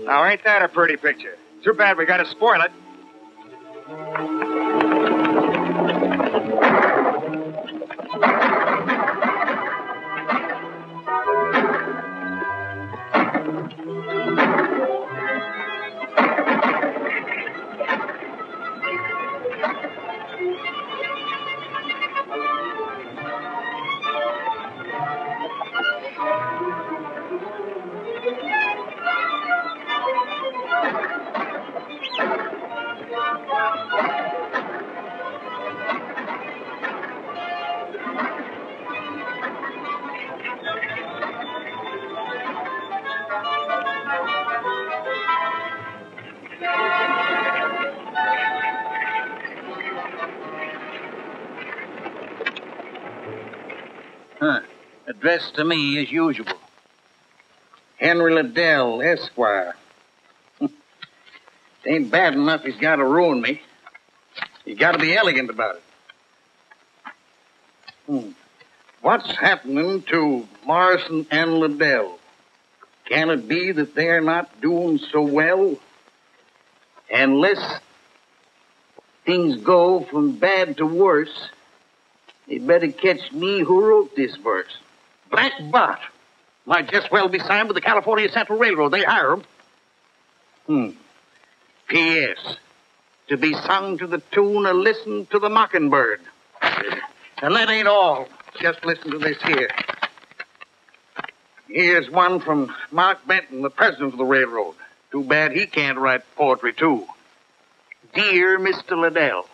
Now, ain't that a pretty picture? Too bad we got to spoil it. Addressed to me as usual. Henry Liddell, Esquire. It ain't bad enough he's got to ruin me. He's got to be elegant about it. What's happening to Morrison and Liddell? Can it be that they're not doing so well? Unless things go from bad to worse, they better catch me who wrote this verse. Black Bart might just well be signed with the California Central Railroad. They hire him. P.S. To be sung to the tune of Listen to the Mockingbird. And that ain't all. Just listen to this here. Here's one from Mark Benton, the president of the railroad. Too bad he can't write poetry, too. Dear Mr. Liddell,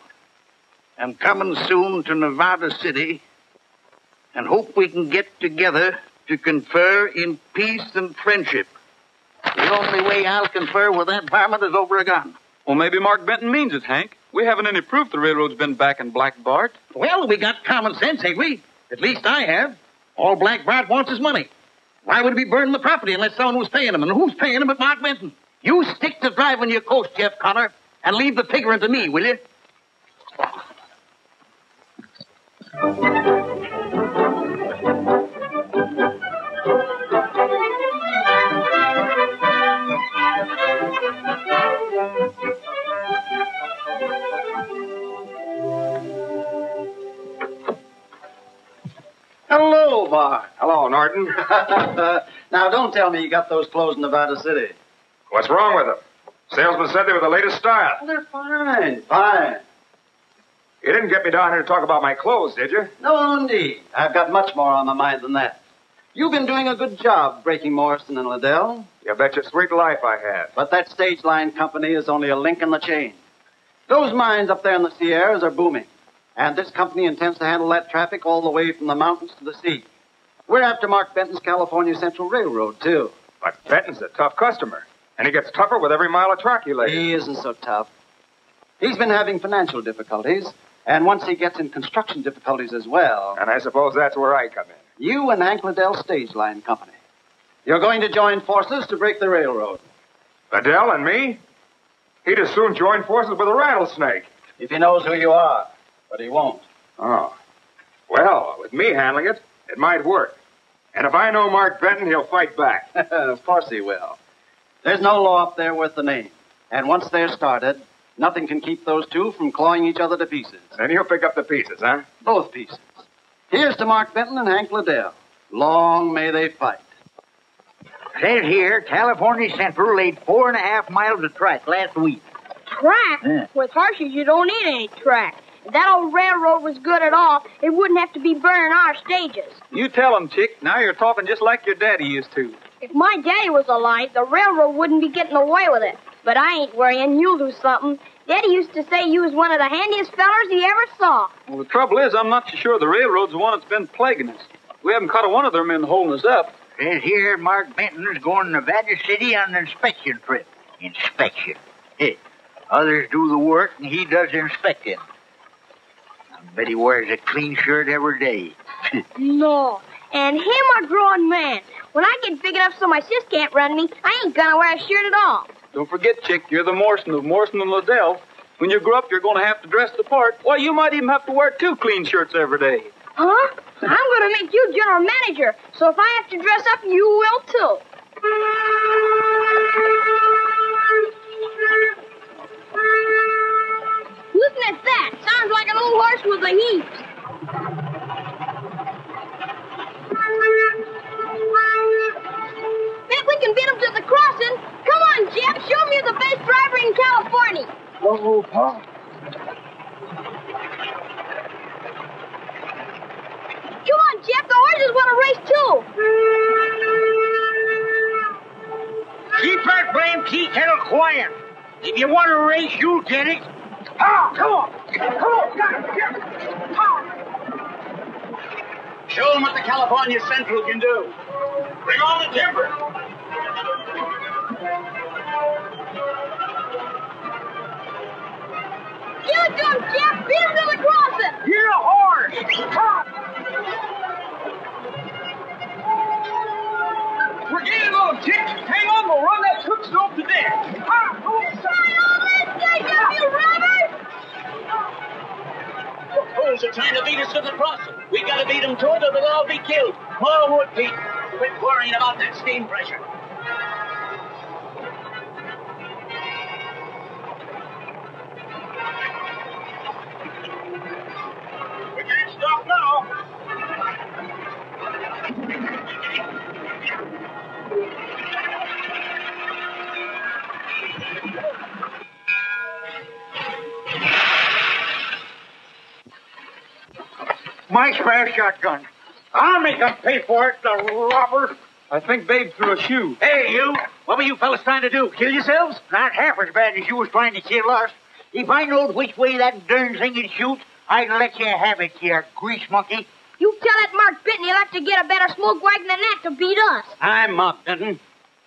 I'm coming soon to Nevada City and hope we can get together to confer in peace and friendship. The only way I'll confer with that varmint is over a gun. Well, maybe Mark Benton means it, Hank. We haven't any proof the railroad's been backing Black Bart. Well, we got common sense, ain't we? At least I have. All Black Bart wants is money. Why would he be burning the property unless someone was paying him? And who's paying him but Mark Benton? You stick to driving your coast, Jeff Connor, and leave the figuring to me, will you? Hello, Bart. Hello, Norton. Now, don't tell me you got those clothes in Nevada City. What's wrong with them? Salesman said they were the latest style. Oh, they're fine. You didn't get me down here to talk about my clothes, did you? No, indeed. I've got much more on my mind than that. You've been doing a good job breaking Morrison and Liddell. You bet your sweet life I have. But that stage line company is only a link in the chain. Those mines up there in the Sierras are booming. And this company intends to handle that traffic all the way from the mountains to the sea. We're after Mark Benton's California Central Railroad, too. But Benton's a tough customer. And he gets tougher with every mile of track he lays. He isn't so tough. He's been having financial difficulties. And once he gets in construction difficulties as well. And I suppose that's where I come in. You and Hank Liddell Stage Line Company. You're going to join forces to break the railroad. Liddell and me? He'd as soon join forces with a rattlesnake. If he knows who you are. But he won't. Oh. Well, with me handling it, it might work. And if I know Mark Benton, he'll fight back. Of course he will. There's no law up there worth the name. And once they're started, nothing can keep those two from clawing each other to pieces. Then you'll pick up the pieces, huh? Both pieces. Here's to Mark Benton and Hank Liddell. Long may they fight. Says here, California Central laid 4.5 miles of track last week. Track? Yeah. With horses, you don't need any track. If that old railroad was good at all, it wouldn't have to be burning our stages. You tell him, chick. Now you're talking just like your daddy used to. If my daddy was alive, the railroad wouldn't be getting away with it. But I ain't worrying. You'll do something. Daddy used to say you was one of the handiest fellers he ever saw. Well, the trouble is, I'm not so sure the railroad's the one that's been plaguing us. We haven't caught one of their men holding us up. Says here Mark Benton's going to Nevada City on an inspection trip. Inspection. Hey, others do the work and he does the inspecting. I bet he wears a clean shirt every day. No. And him a grown man. When I get big enough so my sis can't run me, I ain't gonna wear a shirt at all. Don't forget, chick, you're the Morrison of Morrison and Liddell. When you grow up, you're going to have to dress the part. Why, you might even have to wear 2 clean shirts every day. Huh? I'm gonna make you general manager, so if I have to dress up, you will too. Listen at that. Sounds like an old horse with the heaps. Bet we can beat him to the crossing. Come on, Jeff. Show me the best driver in California. Oh, Pa. Come on, Jeff. The horses want to race, too. Keep that blame tea kettle quiet. If you want to race, you'll get it. Ah, come on. Come on. Show them what the California Central can do. Bring on the timber. Give it to him, Jeff. Beat him to the crossing. You're a horse. Ah. We're gaining on them, chick. Hang on, we'll run that cook stove to death. Try all this, take up, you robbers! The fools are trying to beat us to the crossing. We gotta beat them to it or they'll all be killed. More wood, Pete. Quit worrying about that steam pressure. We can't stop now. My spare shotgun. I'll make them pay for it, the robber. I think Babe threw a shoe. Hey, you. What were you fellas trying to do? Kill yourselves? Not half as bad as you was trying to kill us. If I knowed which way that darn thing would shoot, I'd let you have it, you grease monkey. You tell that Mark Benton he'll have to get a better smoke wagon than that to beat us. I'm Mark Benton.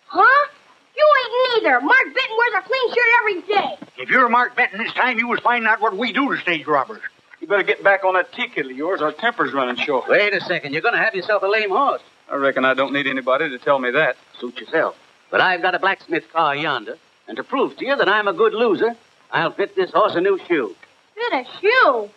Huh? You ain't neither. Mark Benton wears a clean shirt every day. If you're Mark Benton, it's time you was finding out what we do to stage robbers. You better get back on that tea kettle of yours. Our temper's running short. Wait a second. You're going to have yourself a lame horse. I reckon I don't need anybody to tell me that. Suit yourself. But I've got a blacksmith car yonder, and to prove to you that I'm a good loser, I'll fit this horse a new shoe. Fit a shoe?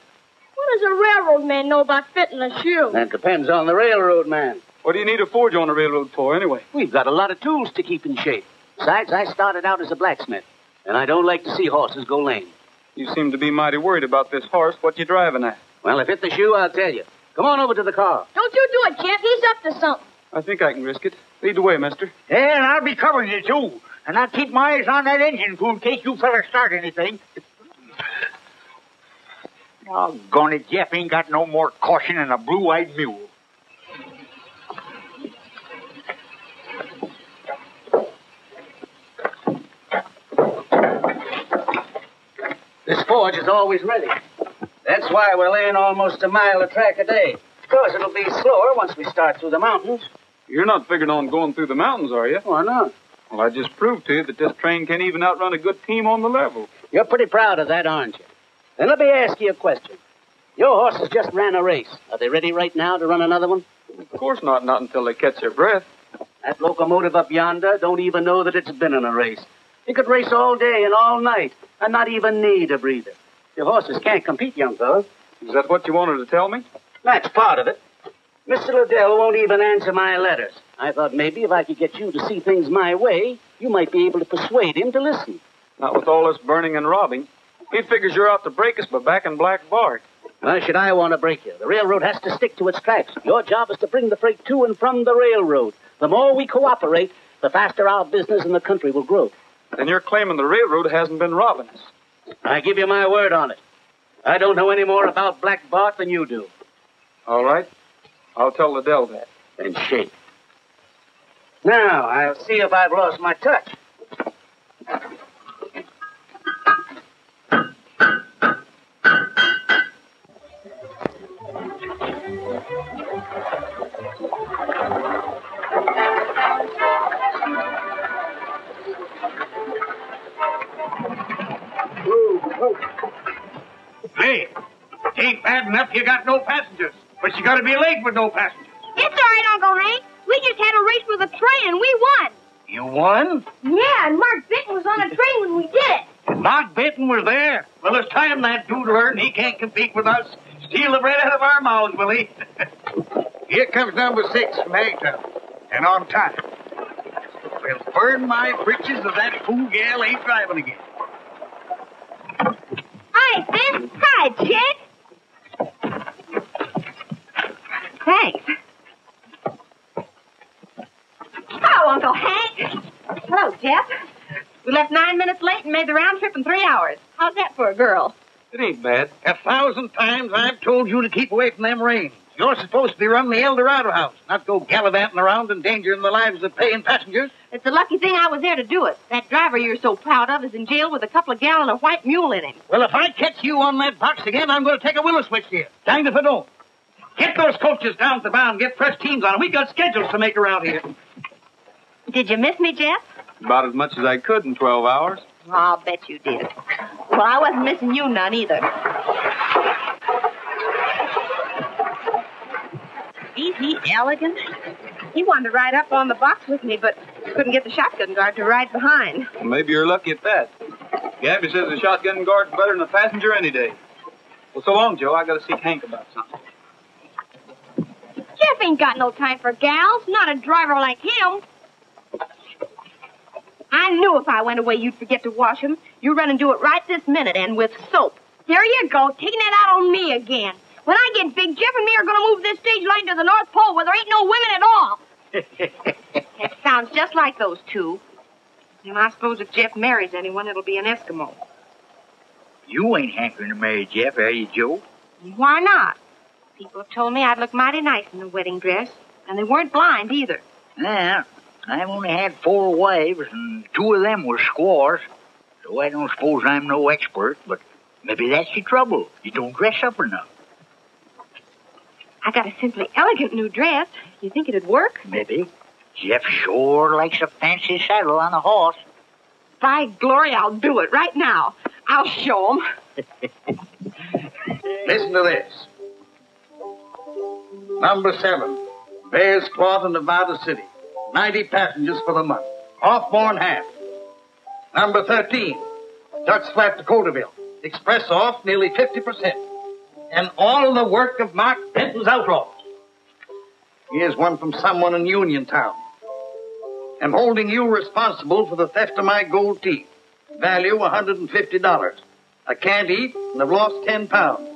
What does a railroad man know about fitting a shoe? That depends on the railroad man. What do you need a forge on the railroad for, anyway? We've got a lot of tools to keep in shape. Besides, I started out as a blacksmith, and I don't like to see horses go lame. You seem to be mighty worried about this horse. What you driving at? Well, if it's the shoe, I'll tell you. Come on over to the car. Don't you do it, Jeff. He's up to something. I think I can risk it. Lead the way, mister. Yeah, and I'll be covering you, too. And I'll keep my eyes on that engine pool in case you fellas start anything. Doggone it, Jeff ain't got no more caution than a blue-eyed mule. This forge is always ready. That's why we're laying almost a mile of track a day. Of course, it'll be slower once we start through the mountains. You're not figuring on going through the mountains, are you? Why not? Well, I just proved to you that this train can't even outrun a good team on the level. You're pretty proud of that, aren't you? Then let me ask you a question. Your horses just ran a race. Are they ready right now to run another one? Of course not until they catch their breath. That locomotive up yonder don't even know that it's been in a race. It could race all day and all night and not even need a breather. Your horses can't compete, young fellow. Is that what you wanted to tell me? That's part of it. Mr. Liddell won't even answer my letters. I thought maybe if I could get you to see things my way, you might be able to persuade him to listen. Not with all this burning and robbing. He figures you're out to break us by backing Black Bart. Why should I want to break you? The railroad has to stick to its tracks. Your job is to bring the freight to and from the railroad. The more we cooperate, the faster our business in the country will grow. Then you're claiming the railroad hasn't been robbing us. I give you my word on it. I don't know any more about Black Bart than you do. All right. I'll tell Liddell that. Then shake. Now, I'll see if I've lost my touch. Hey, it ain't bad enough you got no passengers, but you gotta be late with no passengers. It's all right, Uncle Hank. We just had a race with a train and we won. You won? Yeah, and Mark Benton was on the train when we did it. Mark Benton was there. Well, it's time that dude learned he can't compete with us. Steal the bread out of our mouths, will he? Here comes number 6 from Hangtown, and on time. Well, burn my britches if that fool gal ain't driving again. Hi, Ben. Hi, Chick. Thanks. Hello, Uncle Hank. Hello, Jeff. We left 9 minutes late and made the round trip in 3 hours. How's that for a girl? It ain't bad. 1,000 times I've told you to keep away from them reins. You're supposed to be running the Eldorado house, not go gallivanting around endangering the lives of paying passengers. It's a lucky thing I was there to do it. That driver you're so proud of is in jail with a couple of gallons of white mule in him. Well, if I catch you on that box again, I'm going to take a willow switch here. Danged if I don't. Get those coaches down to the bound and get fresh teams on them. We've got schedules to make around here. Did you miss me, Jeff? About as much as I could in 12 hours. I'll bet you did. Well, I wasn't missing you none either. Ain't he elegant? He wanted to ride up on the box with me, but couldn't get the shotgun guard to ride behind. Well, maybe you're lucky at that. Gabby says the shotgun guard's better than a passenger any day. Well, so long, Joe. I got to see Hank about something. Jeff ain't got no time for gals. Not a driver like him. I knew if I went away you'd forget to wash him. You run and do it right this minute, and with soap. There you go, taking it out on me again. When I get big, Jeff and me are going to move this stage line to the North Pole where there ain't no women at all. It sounds just like those two. And I suppose if Jeff marries anyone, it'll be an Eskimo. You ain't hankering to marry Jeff, are you, Joe? Why not? People have told me I'd look mighty nice in a wedding dress, and they weren't blind either. Yeah, I've only had 4 wives, and 2 of them were squaws, so I don't suppose I'm no expert, but maybe that's your trouble. You don't dress up enough. I got a simply elegant new dress. You think it'd work? Maybe. Jeff sure likes a fancy saddle on a horse. By glory, I'll do it right now. I'll show 'em. Listen to this. Number 7, Bears Cloth in Nevada City. 90 passengers for the month. Off more than half. Number 13, Ducks Flat, Dakotaville. Express off nearly 50%. And all the work of Mark Benton's outlaws. Here's one from someone in Uniontown. I'm holding you responsible for the theft of my gold teeth. Value $150. I can't eat and I've lost 10 pounds.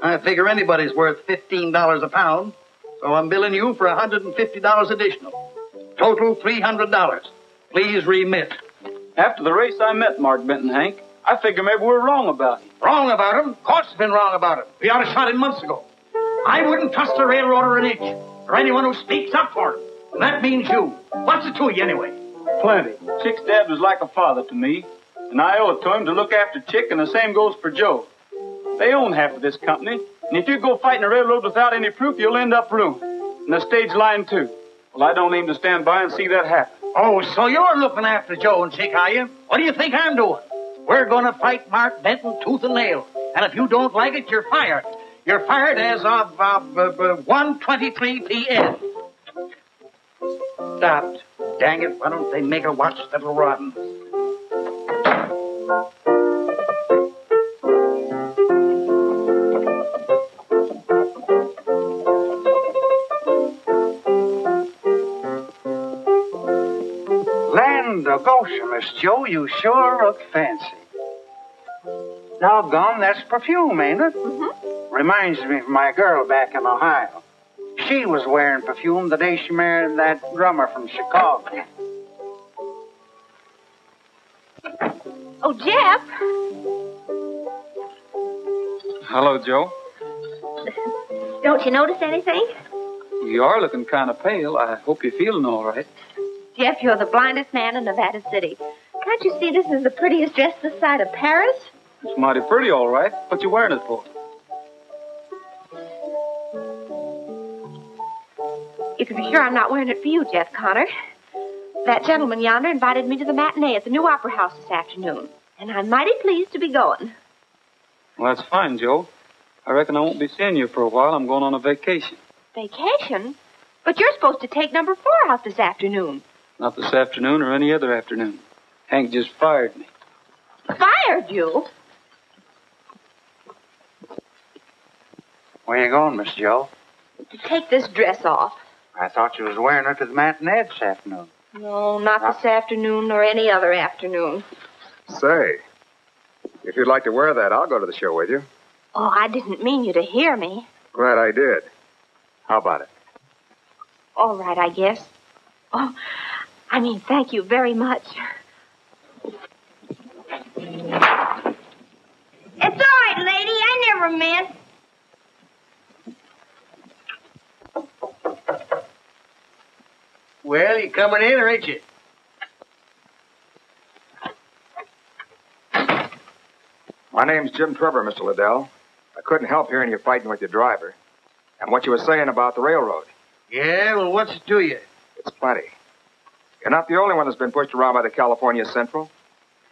I figure anybody's worth $15 a pound, so I'm billing you for $150 additional. Total $300. Please remit. After the race, I met Mark Benton, Hank. I figure maybe we're wrong about him. Wrong about him? Of course we've been wrong about him. We ought to shot him months ago. I wouldn't trust a railroader an inch, or anyone who speaks up for him. And that means you. What's it to you anyway? Plenty. Chick's dad was like a father to me, and I owe it to him to look after Chick, and the same goes for Joe. They own half of this company, and if you go fighting a railroad without any proof, you'll end up ruined. And the stage line, too. Well, I don't aim to stand by and see that happen. Oh, so you're looking after Joe and Chick, are you? What do you think I'm doing? We're going to fight Mark Benton tooth and nail. And if you don't like it, you're fired. You're fired as of 1:23 p.m. Stopped. Dang it, why don't they make a watch that'll run? Land of Goshen, Miss Joe, you sure look fancy. Doggone, that's perfume, ain't it? Mm-hmm. Reminds me of my girl back in Ohio. She was wearing perfume the day she married that drummer from Chicago. Oh, Jeff. Hello, Joe. Don't you notice anything? You are looking kind of pale. I hope you're feeling all right. Jeff, you're the blindest man in Nevada City. Can't you see this is the prettiest dress this side of Paris? It's mighty pretty, all right. What you wearing it for? You can be sure I'm not wearing it for you, Jeff Connor. That gentleman yonder invited me to the matinee at the new opera house this afternoon, and I'm mighty pleased to be going. Well, that's fine, Joe. I reckon I won't be seeing you for a while. I'm going on a vacation. Vacation? But you're supposed to take number 4 out this afternoon. Not this afternoon or any other afternoon. Hank just fired me. Fired you? Where you going, Miss Joe? To take this dress off. I thought you was wearing her to the matinee this afternoon. No, not this afternoon nor any other afternoon. Say, if you'd like to wear that, I'll go to the show with you. Oh, I didn't mean you to hear me. Glad I did. How about it? All right, I guess. Oh, I mean, thank you very much. It's all right, lady. I never meant. Well, you coming in, or ain't you? My name's Jim Trevor, Mr. Liddell. I couldn't help hearing you fighting with your driver. And what you were saying about the railroad. Yeah, well, what's it to you? It's plenty. You're not the only one that's been pushed around by the California Central.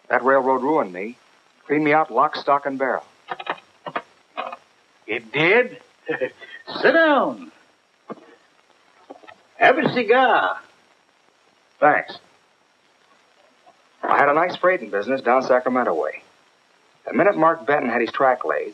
That railroad ruined me. Cleaned me out lock, stock, and barrel. It did? Sit down. Have a cigar. Thanks. I had a nice freighting business down Sacramento way. The minute Mark Benton had his track laid,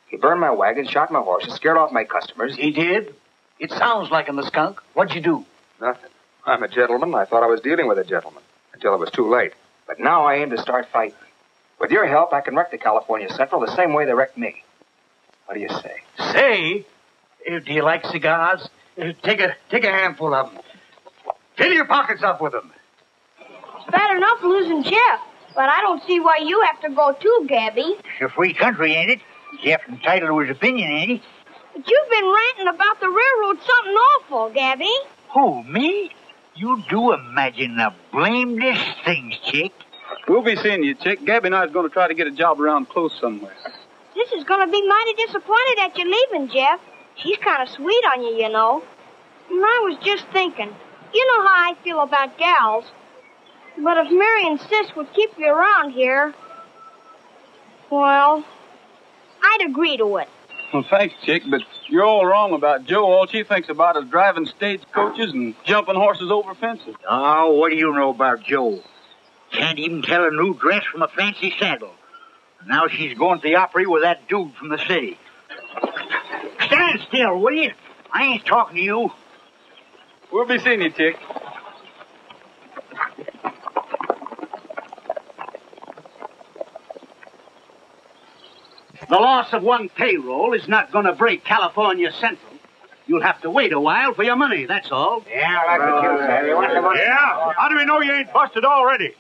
he burned my wagon, shot my horses, scared off my customers. He did? It sounds like him, the skunk. What'd you do? Nothing. I'm a gentleman. I thought I was dealing with a gentleman until it was too late. But now I aim to start fighting. With your help, I can wreck the California Central the same way they wrecked me. What do you say? Say? Do you like cigars? Take a handful of them. Fill your pockets up with them. It's bad enough losing Jeff, but I don't see why you have to go too, Gabby. It's a free country, ain't it? Jeff's entitled to his opinion, ain't he? But you've been ranting about the railroad something awful, Gabby. Who, me? You do imagine the blamedest things, chick. We'll be seeing you, chick. Gabby and I is going to try to get a job around close somewhere. This is going to be mighty disappointed at you leaving, Jeff. She's kind of sweet on you, you know. And I was just thinking, you know how I feel about gals. But if Mary and Sis would keep you around here, well, I'd agree to it. Well, thanks, chick, but you're all wrong about Joe. All she thinks about is driving stagecoaches and jumping horses over fences. Oh, what do you know about Joe? Can't even tell a new dress from a fancy saddle. Now she's going to the Opry with that dude from the city. Stand still, will you? I ain't talking to you. We'll be seeing you, chick. The loss of one payroll is not going to break California Central. You'll have to wait a while for your money, that's all. Yeah, like what you said. You want the money? Yeah? How do we know you ain't busted already?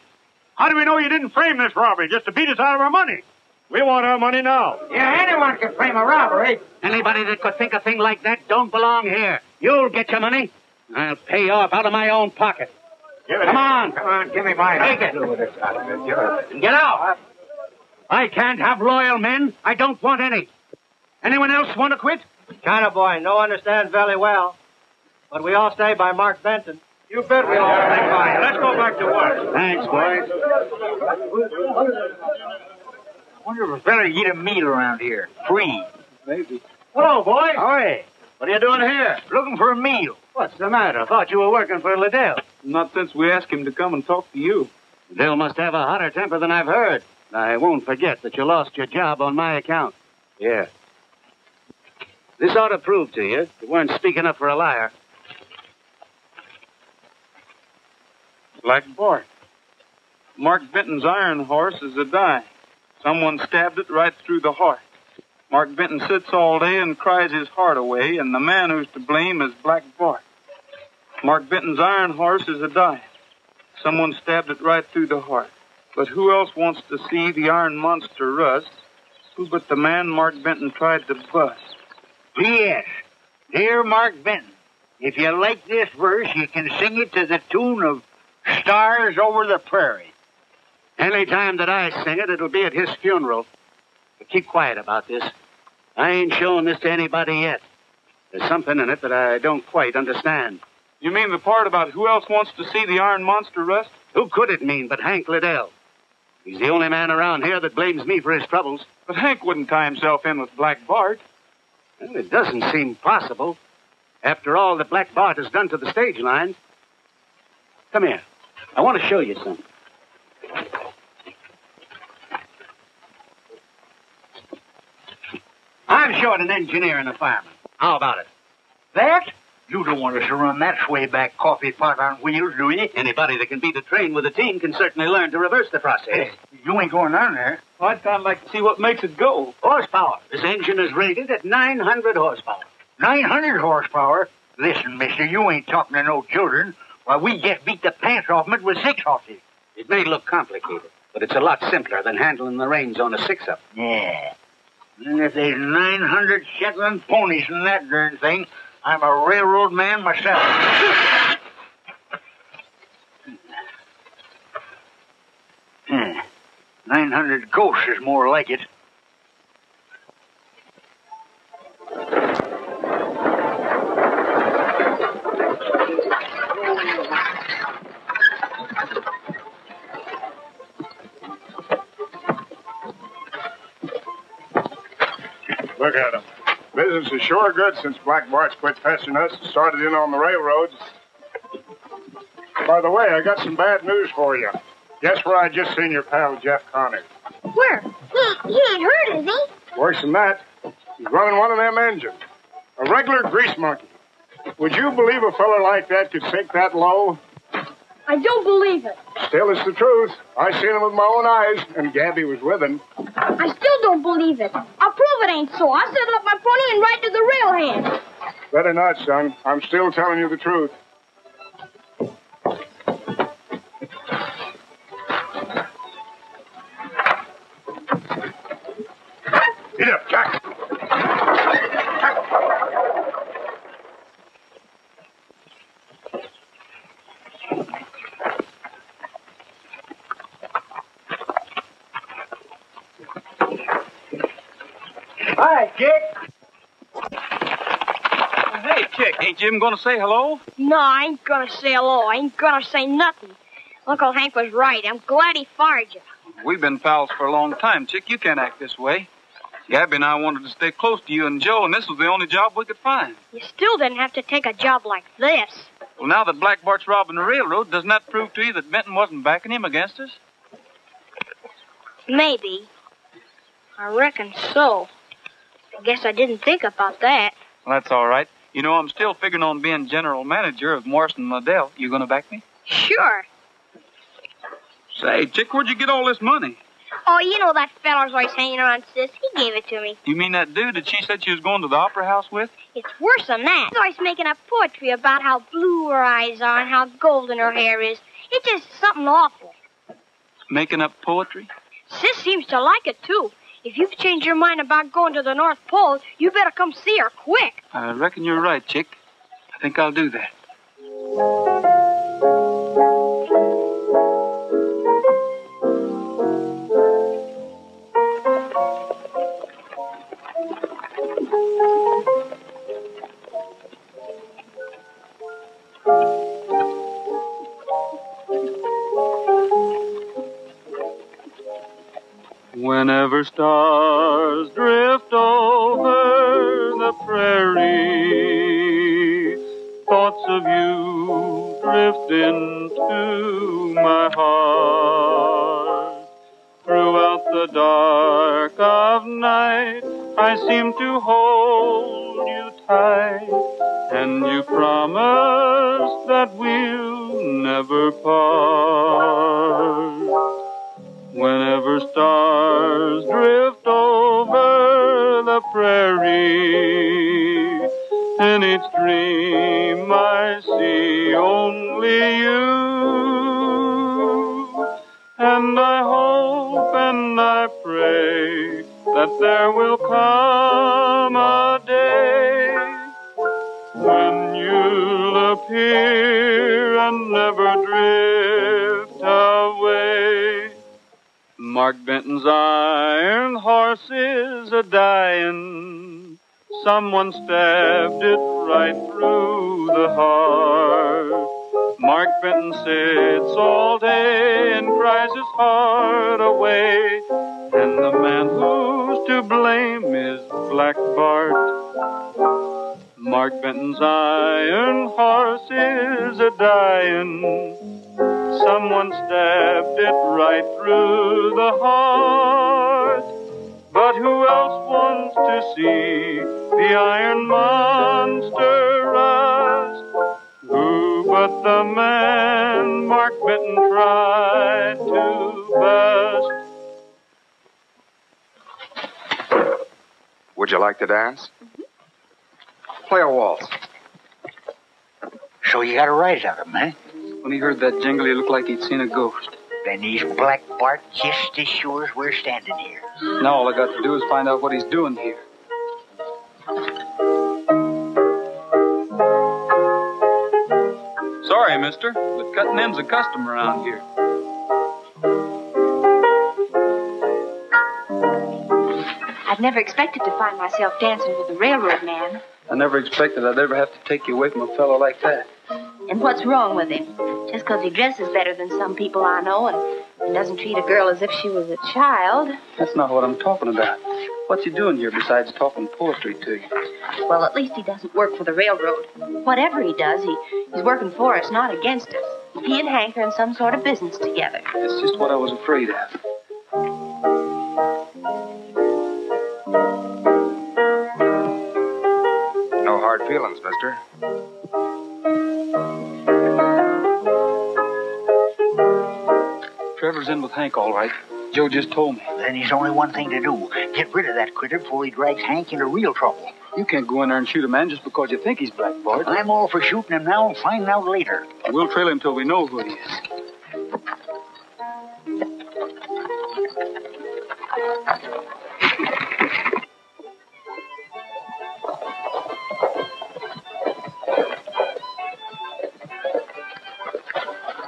How do we know you didn't frame this robbery just to beat us out of our money? We want our money now. Yeah, anyone can frame a robbery. Anybody that could think a thing like that don't belong here. You'll get your money. I'll pay you off out of my own pocket. Come on. Come on, give me mine. Take it. And get out. I can't have loyal men. I don't want any. Anyone else want to quit? China boy, no understands very well. But we all stay by Mark Benton. You bet we all stay by. Let's go back to work. Thanks, boys. I wonder if it's better to eat a meal around here. Free. Maybe. Hello, boy. Howdy. What are you doing here? Looking for a meal. What's the matter? Thought you were working for Liddell. Not since we asked him to come and talk to you. Liddell must have a hotter temper than I've heard. I won't forget that you lost your job on my account. Yeah. This ought to prove to you weren't speaking up for a liar. Black Bart. Mark Benton's iron horse is a die. Someone stabbed it right through the heart. Mark Benton sits all day and cries his heart away, and the man who's to blame is Black Bart. Mark Benton's iron horse is a die. Someone stabbed it right through the heart. But who else wants to see the iron monster rust Who but the man Mark Benton tried to bust? Yes. Dear Mark Benton, if you like this verse, you can sing it to the tune of Stars Over the Prairie. Any time that I sing it, it'll be at his funeral. But keep quiet about this. I ain't showing this to anybody yet. There's something in it that I don't quite understand. You mean the part about who else wants to see the Iron Monster rust? Who could it mean but Hank Liddell? He's the only man around here that blames me for his troubles. But Hank wouldn't tie himself in with Black Bart. Well, it doesn't seem possible. After all that Black Bart has done to the stage line. Come here. I want to show you something. I'm short an engineer and a fireman. How about it? That? You don't want us to run that swayback coffee pot on wheels, do you? Anybody that can beat a train with a team can certainly learn to reverse the process. Hey, you ain't going down there. Well, I'd kind of like to see what makes it go. Horsepower. This engine is rated at 900 horsepower. 900 horsepower? Listen, mister, you ain't talking to no children. Why, we just beat the pants off 'em it with 6 horses. It may look complicated, but it's a lot simpler than handling the reins on a 6-up. Yeah. And if there's 900 Shetland ponies in that darn thing, I'm a railroad man myself. 900 ghosts is more like it. Look at 'em. Business is sure good since Black Bart's quit pestering us and started in on the railroads. By the way, I got some bad news for you. Guess where I just seen your pal Jeff Connor? Where? He ain't hurt, is he? Worse than that, he's running one of them engines. A regular grease monkey. Would you believe a fella like that could sink that low? I don't believe it. Still, it's the truth. I seen him with my own eyes, and Gabby was with him. I still don't believe it. I'll prove it ain't so. I'll saddle up my pony and ride to the rail hand. Better not, son. I'm still telling you the truth. Get up, Jack. Hi, Chick. Hey, Chick, ain't Jim going to say hello? No, I ain't gonna say hello. I ain't gonna say nothing. Uncle Hank was right. I'm glad he fired you. We've been pals for a long time, Chick. You can't act this way. Gabby and I wanted to stay close to you and Joe, and this was the only job we could find. You still didn't have to take a job like this. Well, now that Black Bart's robbing the railroad, doesn't that prove to you that Benton wasn't backing him against us? Maybe. I reckon so. I guess I didn't think about that. Well, that's all right. You know, I'm still figuring on being general manager of Morrison Liddell. You going to back me? Sure. Say, Chick, where'd you get all this money? Oh, you know that feller's always hanging around, sis. He gave it to me. You mean that dude that she said she was going to the opera house with? It's worse than that. He's always making up poetry about how blue her eyes are and how golden her hair is. It's just something awful. Making up poetry? Sis seems to like it, too. If you've changed your mind about going to the North Pole, you better come see her quick. I reckon you're right, Chick. I think I'll do that. Whenever stars drift over the prairie, thoughts of you drift into my heart. Throughout the dark of night, I seem to hold you tight, and you promise that we'll never part. Whenever stars drift over the prairie, in each dream I see only you. And I hope and I pray that there will come a day when you'll appear and never drift away. Mark Benton's iron horse is a-dying. Someone stabbed it right through the heart. Mark Benton sits all day and cries his heart away. And the man who's to blame is Black Bart. Mark Benton's iron horse is a-dying. Someone stabbed it right through the heart. But who else wants to see the iron monster rust? Who but the man Mark Benton tried to bust? Would you like to dance? Play a waltz. So you got a rise out of him, eh? When he heard that jingle, he looked like he'd seen a ghost. Then he's Black Bart just as sure as we're standing here. Now all I got to do is find out what he's doing here. Sorry, mister, but cutting them's a custom around here. I'd never expected to find myself dancing with a railroad man. I never expected I'd ever have to take you away from a fellow like that. And what's wrong with him? Just 'cause he dresses better than some people I know and doesn't treat a girl as if she was a child. That's not what I'm talking about. What's he doing here besides talking poetry to you? Well, at least he doesn't work for the railroad. Whatever he does, he's working for us, not against us. He and Hank are in some sort of business together. That's just what I was afraid of. No hard feelings, mister. Trevor's in with Hank, all right. Joe just told me. Then there's only one thing to do. Get rid of that critter before he drags Hank into real trouble. You can't go in there and shoot a man just because you think he's Black Bart. I'm all for shooting him now and finding out later. We'll trail him till we know who he is.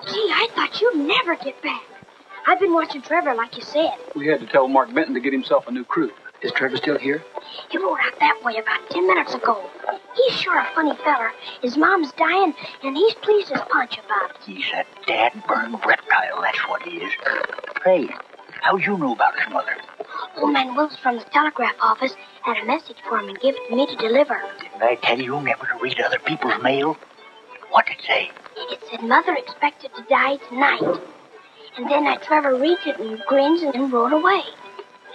Gee, I thought you'd never get back. I've been watching Trevor like you said. We had to tell Mark Benton to get himself a new crew. Is Trevor still here? He rode out that way about 10 minutes ago. He's sure a funny feller. His mom's dying, and he's pleased as punch about it. He's a dad-burned reptile, that's what he is. Hey, how'd you know about his mother? Old man Wills from the telegraph office had a message for him and gave it to me to deliver. Didn't I tell you never to read other people's mail? What'd it say? It said Mother expected to die tonight. And then Trevor reads it and grins and then rode away.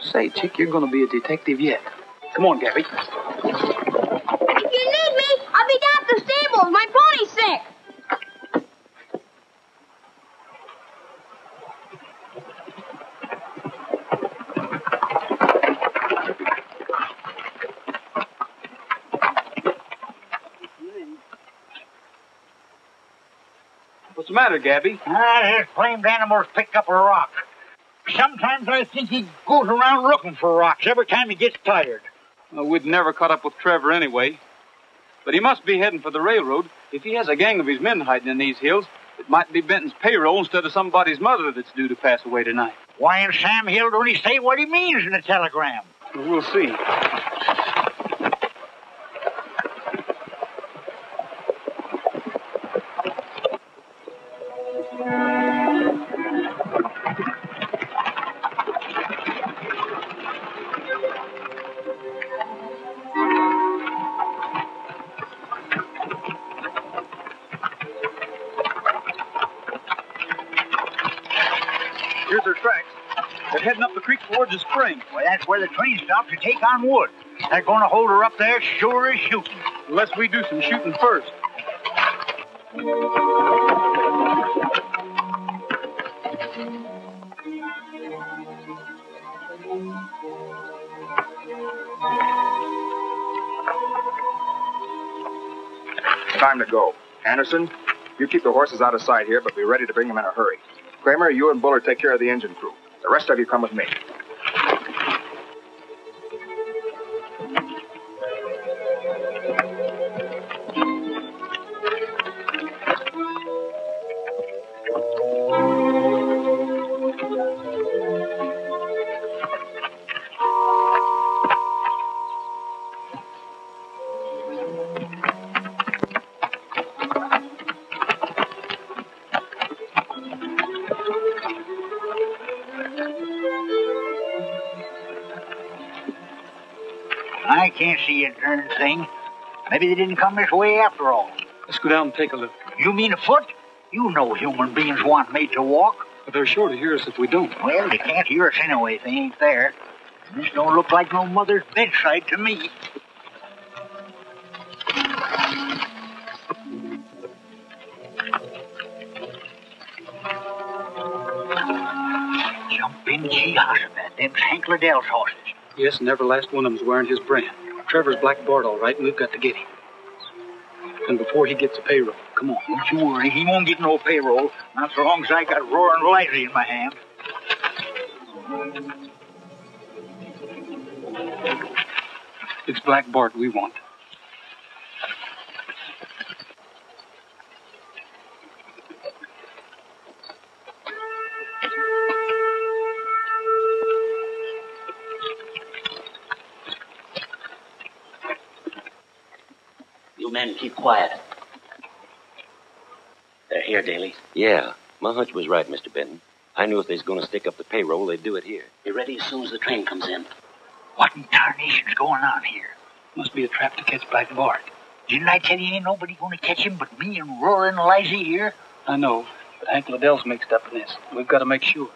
Say, chick, you're going to be a detective yet. Come on, Gabby. If you need me, I'll be down at the stables. My pony's sick. What's the matter, Gabby? This blamed animal's picked up a rock. Sometimes I think he goes around looking for rocks every time he gets tired. Well, we'd never caught up with Trevor anyway. But he must be heading for the railroad. If he has a gang of his men hiding in these hills, it might be Benton's payroll instead of somebody's mother that's due to pass away tonight. Why in Sam Hill don't he say what he means in the telegram? We'll see. Here's their tracks. They're heading up the creek towards the spring. Well, that's where the train stops to take on wood. They're going to hold her up there sure as shooting. Unless we do some shooting first. Time to go. Anderson, you keep the horses out of sight here, but be ready to bring them in a hurry. Kramer, you and Bullard take care of the engine crew. The rest of you come with me. can't see a darn thing. Maybe they didn't come this way after all. Let's go down and take a look. You mean afoot? You know human beings want made to walk. But they're sure to hear us if we don't. Well, they can't hear us anyway if they ain't there. This don't look like no mother's bedside to me. Jumping Jehoshaphat, them's Hank Liddell's horses. Yes, and every last one of them's wearing his brand. Trevor's Black Bart, all right, and we've got to get him. And before he gets a payroll, come on. Don't you worry, he won't get no payroll, not so long as I got roaring Lizy in my hand. It's Black Bart we want. You men keep quiet. They're here, Daly. Yeah, my hunch was right, Mr. Benton. I knew if they was going to stick up the payroll, they'd do it here. Be ready as soon as the train comes in. What in tarnation's going on here? Must be a trap to catch Black Bart. Didn't I tell you ain't nobody going to catch him but me and roaring Lizy here? I know, but Hank Liddell's mixed up in this. We've got to make sure.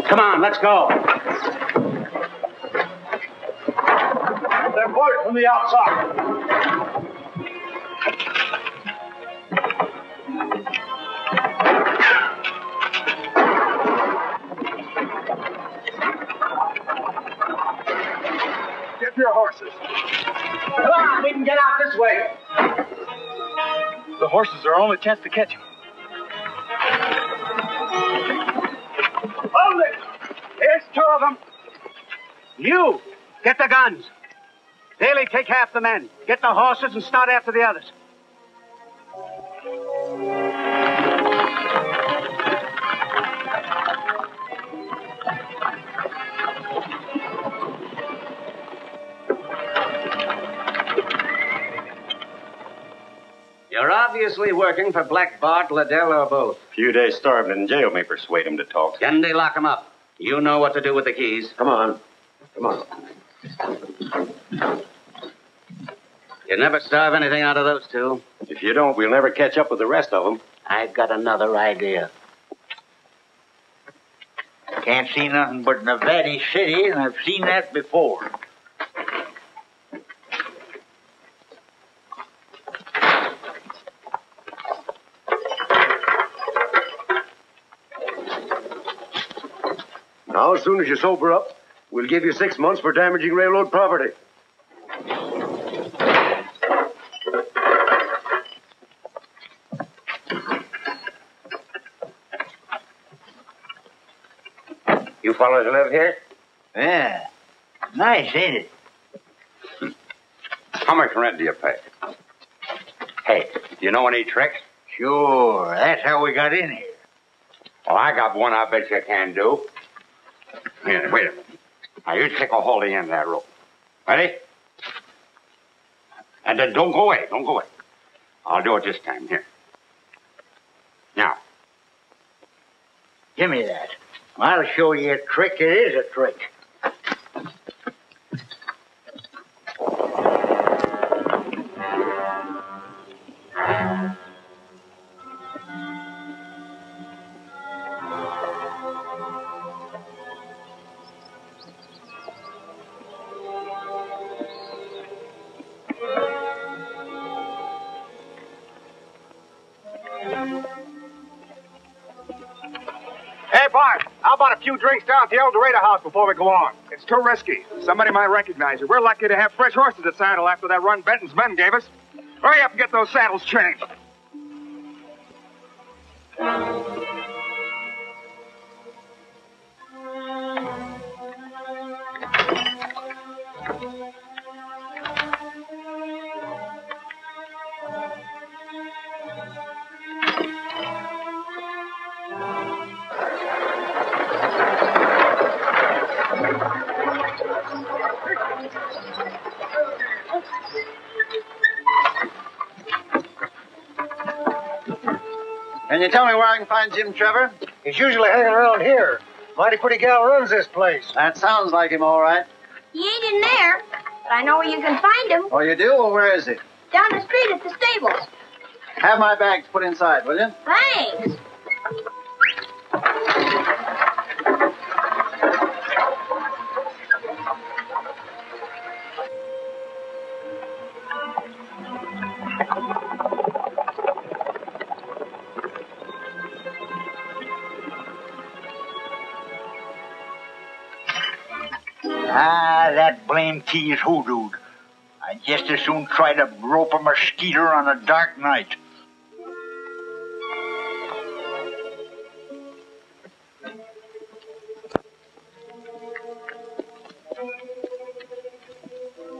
Come on, let's go. They're boys from the outside. Get your horses. Come on, we can get out this way. The horses are our only chance to catch him. Hold it! Here's two of them. You, get the guns. Daly, take half the men. Get the horses and start after the others. You're obviously working for Black Bart, Liddell, or both. A few days starving in jail may persuade him to talk. Kennedy, lock him up. You know what to do with the keys. Come on. Come on. You never starve anything out of those two. If you don't, we'll never catch up with the rest of them. I've got another idea. Can't see nothing but Nevada City, and I've seen that before. Now, as soon as you sober up, we'll give you 6 months for damaging railroad property. You fellows live here? Yeah. Nice, ain't it? How much rent do you pay? Hey, do you know any tricks? Sure. That's how we got in here. Well, I got one I bet you can do. Here, wait a minute. Now, you take a hold of the end of that rope. Ready? And then don't go away. Don't go away. I'll do it this time. Here. Now. Give me that. I'll show you a trick. It is a trick. a few drinks down at the El Dorado house before we go on. It's too risky. Somebody might recognize you. We're lucky to have fresh horses to saddle after that run Benton's men gave us. Hurry up and get those saddles changed. Can you tell me where I can find Jim Trevor? He's usually hanging around here. Mighty pretty gal runs this place. That sounds like him, all right. He ain't in there, but I know where you can find him. Oh, you do? Well, where is he? Down the street at the stables. Have my bags put inside, will you? Thanks. Ah, that blame key is hoodooed. I'd just as soon try to rope a mosquito on a dark night.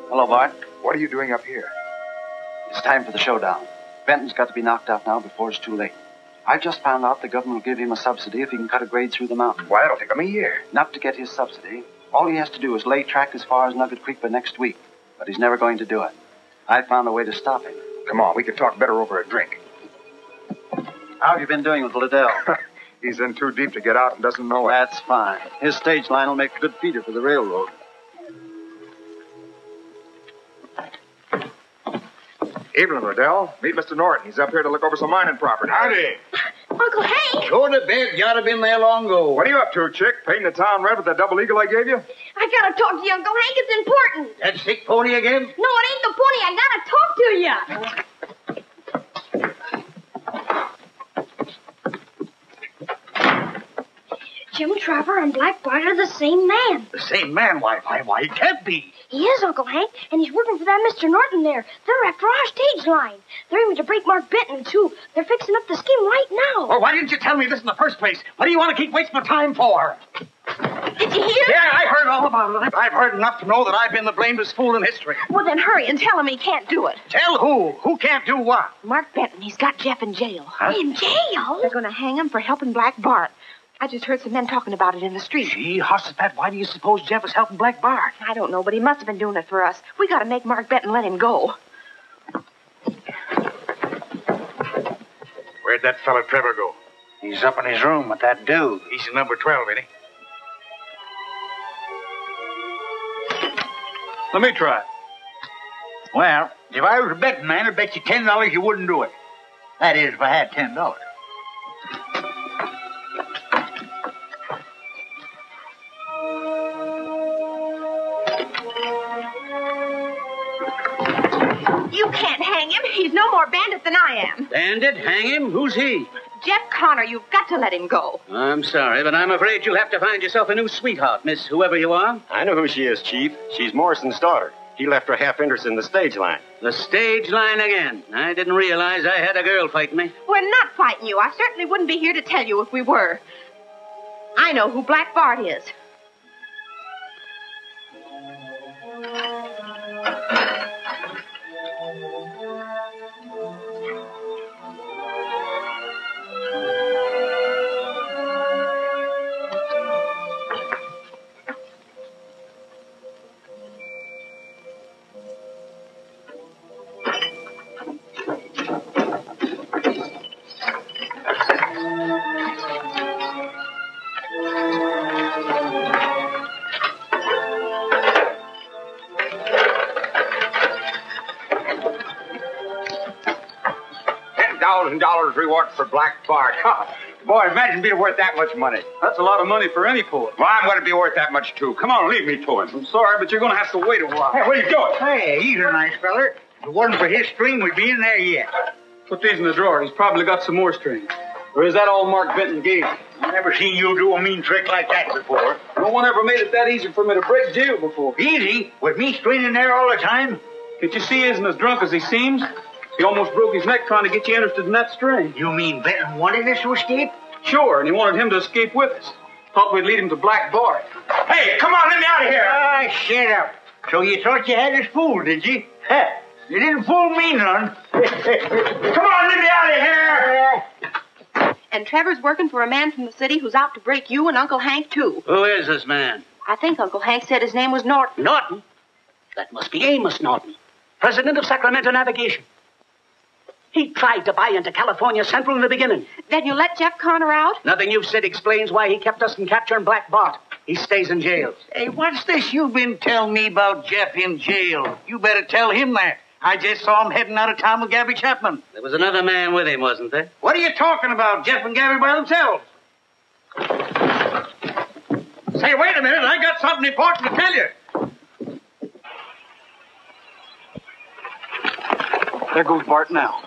Hello, Bart. What are you doing up here? It's time for the showdown. Benton's got to be knocked out now before it's too late. I just found out the government will give him a subsidy if he can cut a grade through the mountain. Why, that'll take him a year. Not to get his subsidy. All he has to do is lay track as far as Nugget Creek by next week. But he's never going to do it. I found a way to stop him. Come on, we can talk better over a drink. How have you been doing with Liddell? He's in too deep to get out and doesn't know it. That's fine. His stage line will make a good feeder for the railroad. Evening, Liddell. Meet Mr. Norton. He's up here to look over some mining property. Howdy. Uncle Hank! Go to bed. You ought to been there long ago. What are you up to, chick? Painting the town red with that double eagle I gave you? I gotta talk to you, Uncle Hank. It's important. That sick pony again? No, it ain't the pony. I gotta talk to you. Jim Trevor and Black Bart are the same man. The same man? Why, it can't be. He is, Uncle Hank, and he's working for that Mr. Norton there. They're after our stage line. They're aiming to break Mark Benton, too. They're fixing up the scheme right now. Well, why didn't you tell me this in the first place? What do you want to keep wasting my time for? Did you hear? Yeah, I heard all about it. I've heard enough to know that I've been the blamedest fool in history. Well, then hurry and tell him he can't do it. Tell who? Who can't do what? Mark Benton, he's got Jeff in jail. Huh? In jail? They're going to hang him for helping Black Bart. I just heard some men talking about it in the street. Gee, Hossifat, why do you suppose Jeff is helping Black Bart? I don't know, but he must have been doing it for us. We got to make Mark Benton let him go. Where'd that fella Trevor go? He's up in his room with that dude. He's in number 12, ain't he? Let me try. Well, if I was a betting man, I'd bet you $10 you wouldn't do it. That is, if I had $10. You can't hang him. He's no more bandit than I am. Bandit? Hang him? Who's he? Jeff Connor, you've got to let him go. I'm sorry, but I'm afraid you'll have to find yourself a new sweetheart, miss whoever you are. I know who she is, Chief. She's Morrison's daughter. He left her half interest in the stage line. The stage line again. I didn't realize I had a girl fighting me. We're not fighting you. I certainly wouldn't be here to tell you if we were. I know who Black Bart is. $10,000 reward for Black Bart. Boy, imagine being worth that much money. That's a lot of money for any poet. Well, I'm going to be worth that much, too. Come on, leave me to him. I'm sorry, but you're going to have to wait a while. Hey, what are you doing? Hey, he's a nice feller. If it wasn't for his string, we'd be in there yet. Put these in the drawer. He's probably got some more strings. Or is that all Mark Benton gave you? Well, never seen you do a mean trick like that before. No one ever made it that easy for me to break jail before. Easy? With me straining there all the time? Can't you see he isn't as drunk as he seems? He almost broke his neck trying to get you interested in that string. You mean Benton wanted us to escape? Sure, and he wanted him to escape with us. Thought we'd lead him to Black Bart. Hey, come on, let me out of here! Ah, shut up. So you thought you had us fooled, did you? Huh. You didn't fool me none. Come on, let me out of here! And Trevor's working for a man from the city who's out to break you and Uncle Hank, too. Who is this man? I think Uncle Hank said his name was Norton. Norton? That must be Amos Norton, president of Sacramento Navigation. He tried to buy into California Central in the beginning. Then you let Jeff Connor out? Nothing you've said explains why he kept us from capturing Black Bart. He stays in jail. Hey, what's this you've been telling me about Jeff in jail? You better tell him that. I just saw him heading out of town with Gabby Chapman. There was another man with him, wasn't there? What are you talking about? Jeff and Gabby by themselves. Say, wait a minute. I got something important to tell you. There goes Bart now.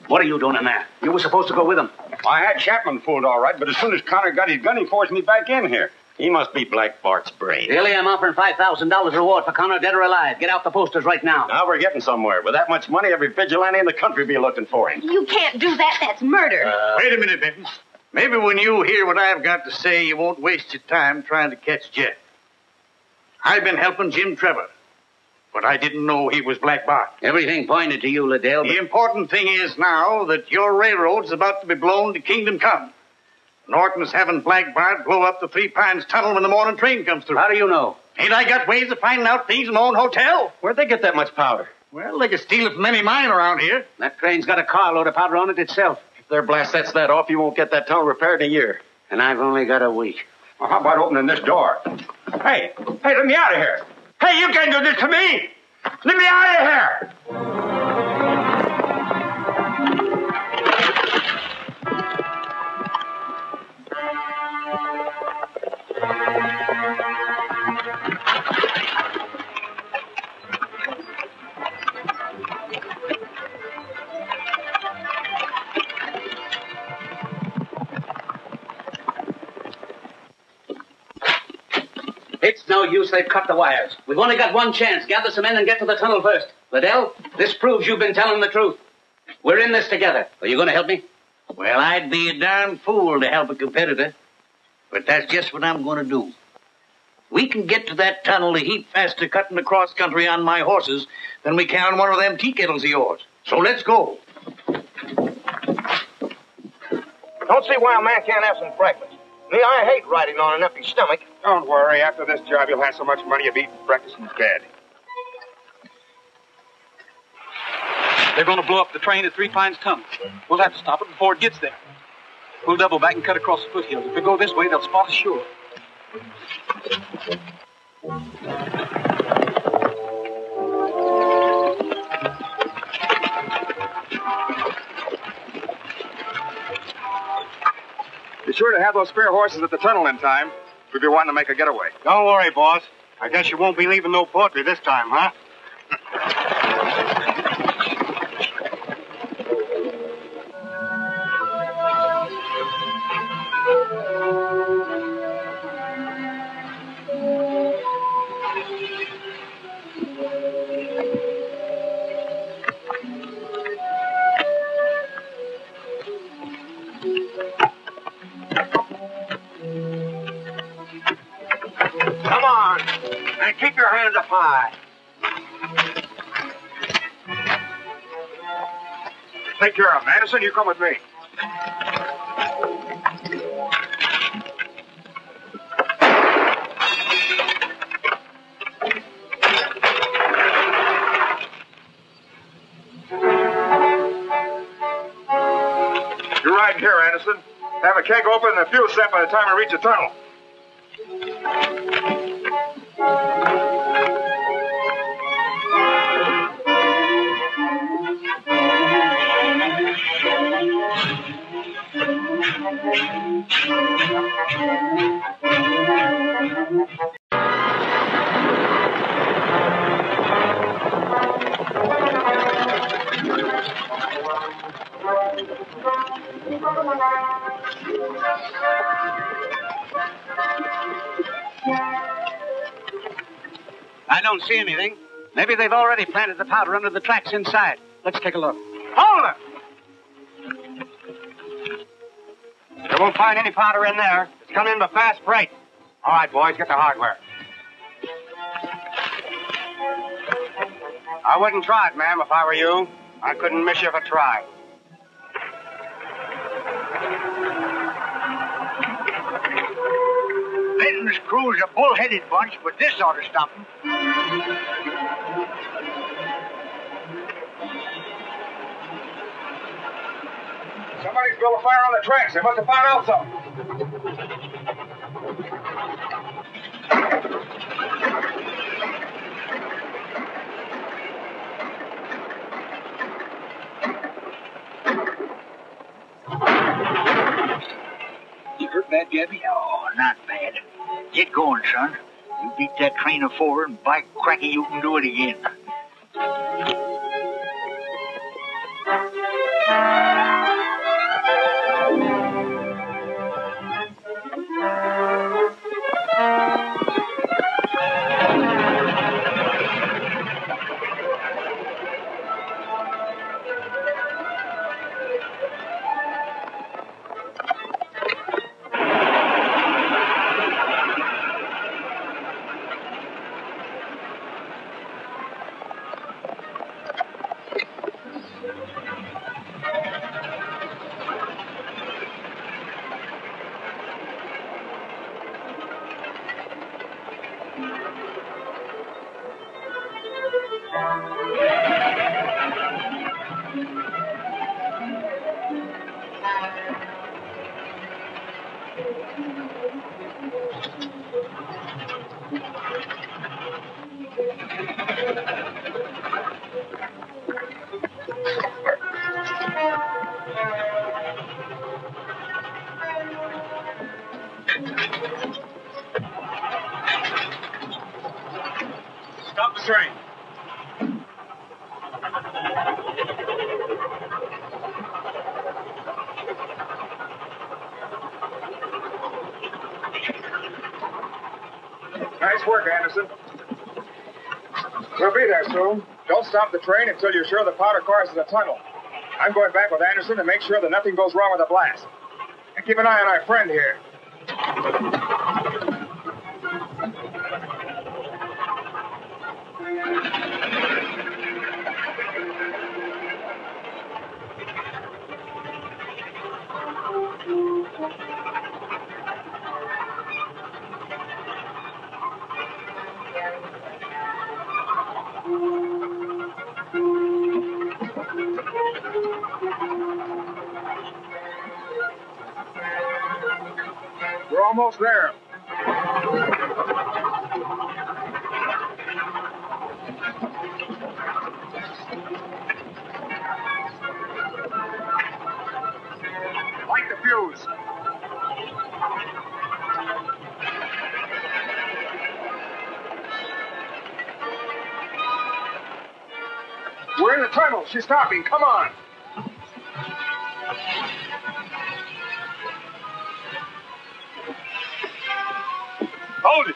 What are you doing in there? You were supposed to go with him. I had Chapman fooled all right, but as soon as Connor got his gun, he forced me back in here. He must be Black Bart's brain. Really, I'm offering $5,000 reward for Connor, dead or alive. Get out the posters right now. Now we're getting somewhere. With that much money, every vigilante in the country will be looking for him. You can't do that. That's murder. Wait a minute, Benton. Maybe when you hear what I've got to say, you won't waste your time trying to catch Jeff. I've been helping Jim Trevor, but I didn't know he was Black Bart. Everything pointed to you, Liddell. The important thing is now that your railroad's about to be blown to kingdom come. Norton's having Black Bart blow up the Three Pines Tunnel when the morning train comes through. How do you know? Ain't I got ways of finding out things in my own hotel? Where'd they get that much powder? Well, they could steal it from any mine around here. That train's got a carload of powder on it itself. If their blast sets that off, you won't get that tunnel repaired in a year. And I've only got a week. Well, how about opening this door? Hey, let me out of here. Hey, you can't do this to me. Let me out of here. It's no use. They've cut the wires. We've only got one chance. Gather some men and get to the tunnel first. Liddell, this proves you've been telling the truth. We're in this together. Are you going to help me? Well, I'd be a darn fool to help a competitor. But that's just what I'm going to do. We can get to that tunnel a heap faster cutting across country on my horses than we can on one of them tea kettles of yours. So let's go. Don't see why a man can't have some breakfast. Me, I hate riding on an empty stomach. Don't worry. After this job, you'll have so much money you'll be eating breakfast in bed. They're going to blow up the train at Three Pines Tunnel. We'll have to stop it before it gets there. We'll double back and cut across the foothills. If we go this way, they'll spot us sure. Be sure to have those spare horses at the tunnel in time. We'll be wanting to make a getaway. Don't worry, boss. I guess you won't be leaving no poultry this time, huh? Come on. And keep your hands up high. Take care of him. Anderson, you come with me. You're riding here, Anderson. Have a keg open and a fuel set by the time we reach the tunnel. I don't see anything. Maybe they've already planted the powder under the tracks inside. Let's take a look. Hold it! You won't find any powder in there. It's come in by fast freight. All right, boys, get the hardware. I wouldn't try it, ma'am, if I were you. I couldn't miss you if I tried. Benton's crew's a bull-headed bunch, but this ought to stop them. Somebody's built a fire on the tracks. They must have found out something. You hurt bad, Gabby? Oh, not bad. Get going, son. You beat that train of 4, and by cracky, you can do it again. Stop the train. Nice work, Anderson. We'll be there soon. Don't stop the train until you're sure the powder car's in the tunnel. I'm going back with Anderson to make sure that nothing goes wrong with the blast. And keep an eye on our friend here. We're almost there. Light the fuse. We're in the tunnel. She's stopping. Come on. Hold it.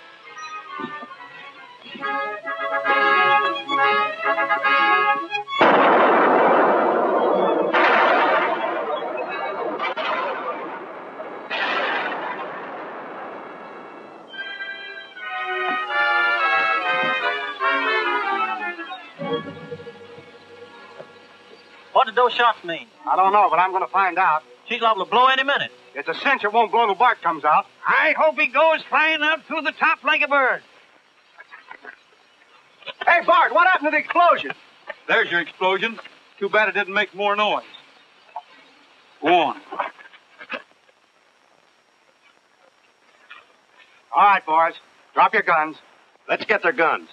What did those shots mean? I don't know, but I'm going to find out. She's liable to blow any minute. It's a cinch it won't blow till Bart comes out. I hope he goes flying out through the top like a bird. Hey, Bart, what happened to the explosion? There's your explosion. Too bad it didn't make more noise. Go on. All right, boys. Drop your guns. Let's get their guns.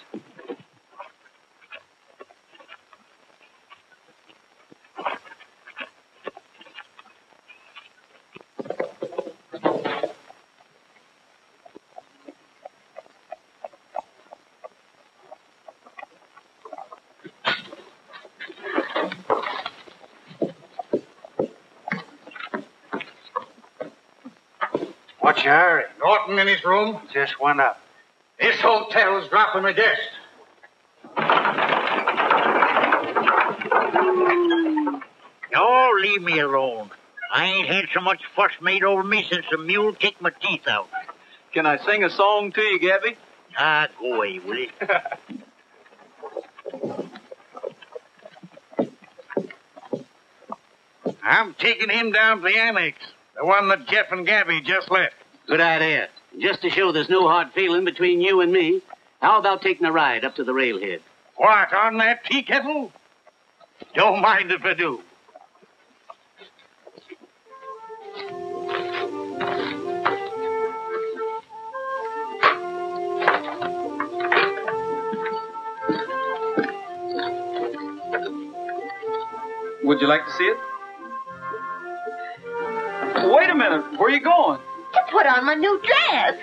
What's your hurry? Norton in his room. Just went up. This hotel's dropping a guest. Oh, leave me alone. I ain't had so much fuss made over me since the mule kicked my teeth out. Can I sing a song to you, Gabby? Ah, go away, will you? I'm taking him down to the annex. The one that Jeff and Gabby just left. Good idea. Just to show there's no hard feeling between you and me, how about taking a ride up to the railhead? What, on that tea kettle? Don't mind if I do. Would you like to see it? Wait a minute. Where are you going? To put on my new dress.